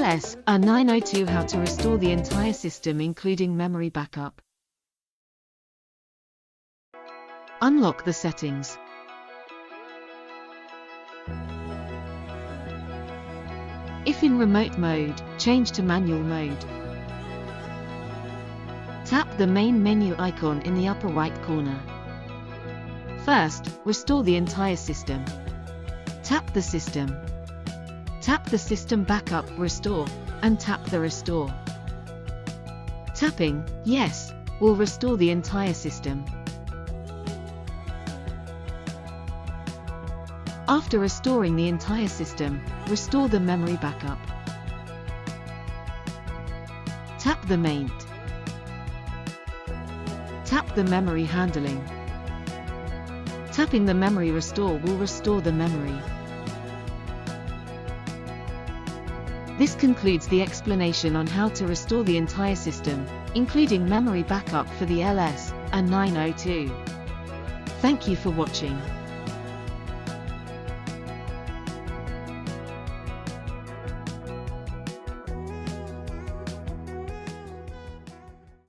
LS R902 how to restore the entire system including memory backup. Unlock the settings. If in remote mode, change to manual mode. Tap the main menu icon in the upper right corner. First, restore the entire system. Tap the system. Tap the system backup restore, and tap the restore. Tapping yes will restore the entire system. After restoring the entire system, restore the memory backup. Tap the main. Tap the memory handling. Tapping the memory restore will restore the memory. This concludes the explanation on how to restore the entire system, including memory backup for the LS R902. Thank you for watching.